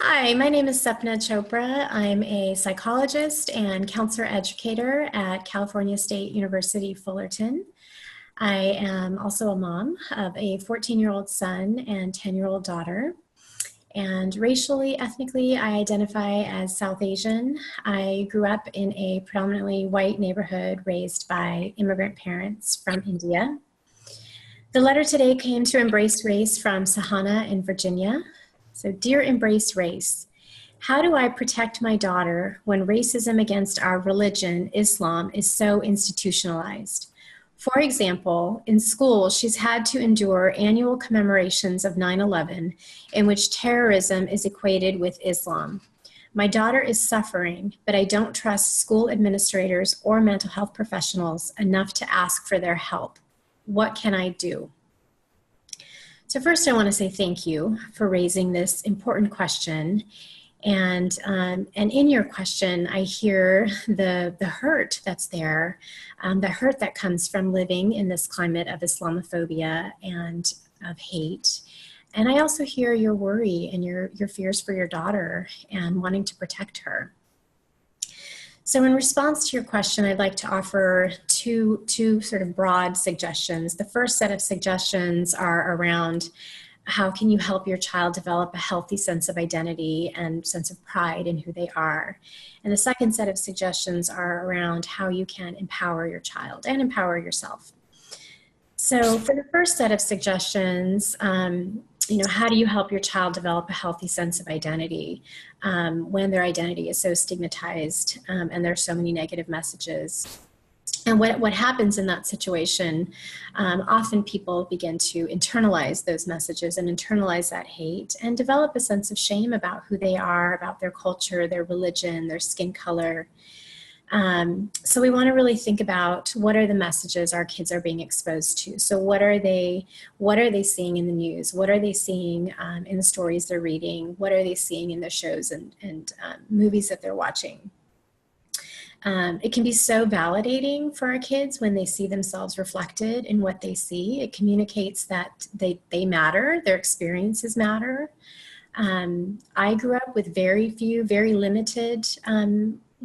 Hi, my name is Sapna Chopra. I'm a psychologist and counselor educator at California State University, Fullerton. I am also a mom of a 14-year-old son and 10-year-old daughter. And racially, ethnically, I identify as South Asian. I grew up in a predominantly white neighborhood raised by immigrant parents from India. The letter today came to EmbraceRace from Sahana in Virginia. So, dear EmbraceRace, how do I protect my daughter when racism against our religion, Islam, is so institutionalized? For example, in school, she's had to endure annual commemorations of 9/11 in which terrorism is equated with Islam. My daughter is suffering, but I don't trust school administrators or mental health professionals enough to ask for their help. What can I do? So first, I want to say thank you for raising this important question. And in your question, I hear the hurt that's there, the hurt that comes from living in this climate of Islamophobia and of hate. And I also hear your worry and your fears for your daughter and wanting to protect her. So in response to your question, I'd like to offer two sort of broad suggestions. The first set of suggestions are around how can you help your child develop a healthy sense of identity and sense of pride in who they are. And the second set of suggestions are around how you can empower your child and empower yourself. So for the first set of suggestions, how do you help your child develop a healthy sense of identity when their identity is so stigmatized and there's so many negative messages? And what happens in that situation, often people begin to internalize those messages and internalize that hate and develop a sense of shame about who they are, about their culture, their religion, their skin color. So we want to really think about what are the messages our kids are being exposed to. So what are they seeing in the news? What are they seeing in the stories they're reading? What are they seeing in the shows and movies that they're watching? It can be so validating for our kids when they see themselves reflected in what they see. It communicates that they matter, their experiences matter. I grew up with very few, very limited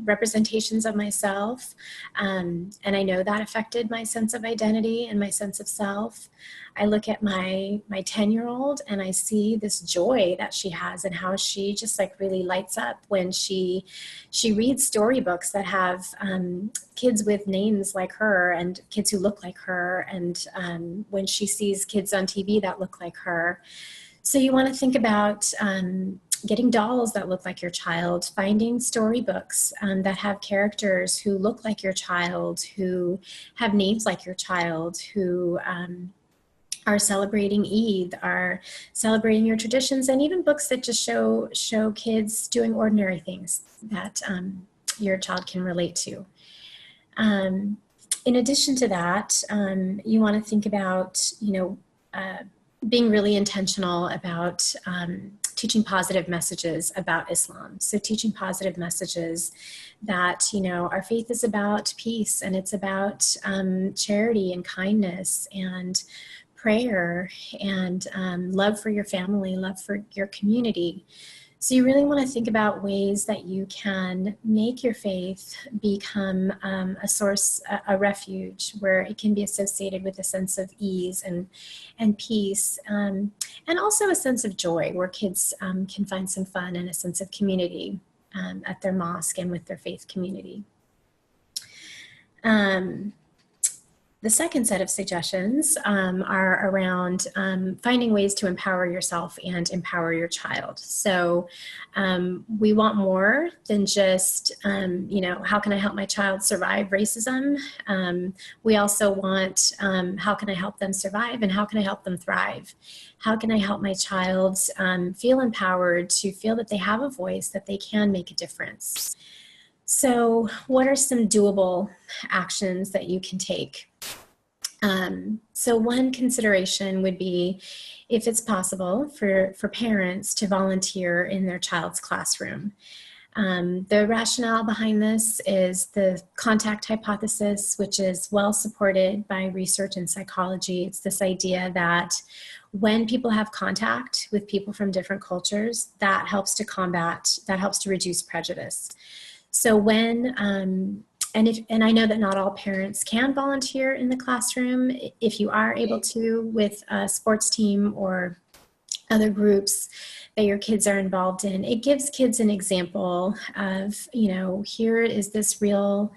representations of myself, and I know that affected my sense of identity and my sense of self. I look at my 10-year-old and I see this joy that she has and how she just like really lights up when she reads storybooks that have kids with names like her and kids who look like her, and when she sees kids on TV that look like her. So you want to think about getting dolls that look like your child, finding storybooks that have characters who look like your child, who have names like your child, who are celebrating Eid, are celebrating your traditions, and even books that just show kids doing ordinary things that your child can relate to. In addition to that, you want to think about, being really intentional about teaching positive messages about Islam. So teaching positive messages that, our faith is about peace and it's about charity and kindness and prayer and love for your family, love for your community. So you really want to think about ways that you can make your faith become a source, a refuge, where it can be associated with a sense of ease and peace, and also a sense of joy, where kids can find some fun and a sense of community at their mosque and with their faith community. The second set of suggestions are around finding ways to empower yourself and empower your child. So we want more than just, how can I help my child survive racism? We also want, how can I help them survive and how can I help them thrive? How can I help my child feel empowered to feel that they have a voice, that they can make a difference? So what are some doable actions that you can take? So one consideration would be, if it's possible for parents to volunteer in their child's classroom. The rationale behind this is the contact hypothesis, which is well supported by research in psychology. It's this idea that when people have contact with people from different cultures, that helps to reduce prejudice. So when, and I know that not all parents can volunteer in the classroom. If you are able to with a sports team or other groups that your kids are involved in, it gives kids an example of, here is this real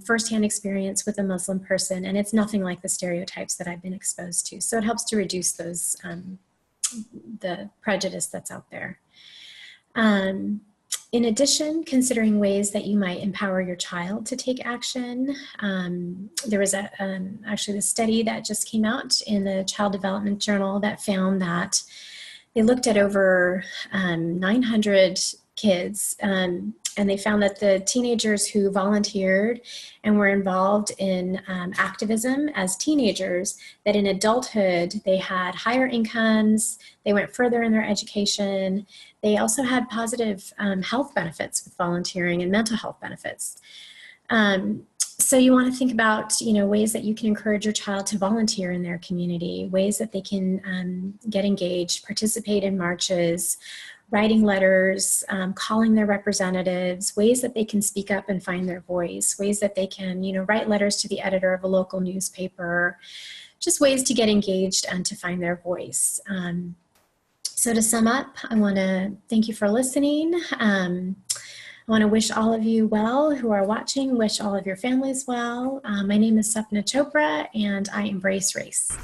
firsthand experience with a Muslim person, and it's nothing like the stereotypes that I've been exposed to. So it helps to reduce those, the prejudice that's out there. In addition, considering ways that you might empower your child to take action. There was actually the study that just came out in the Child Development Journal that found that they looked at over 900 kids, and they found that the teenagers who volunteered and were involved in activism as teenagers, that in adulthood they had higher incomes, they went further in their education, they also had positive health benefits with volunteering and mental health benefits. So you want to think about, ways that you can encourage your child to volunteer in their community, ways that they can get engaged, participate in marches, writing letters, calling their representatives, ways that they can speak up and find their voice, ways that they can, write letters to the editor of a local newspaper, just ways to get engaged and to find their voice. So to sum up, I want to thank you for listening. I want to wish all of you well who are watching, wish all of your families well. My name is Sapna Chopra, and I embrace race.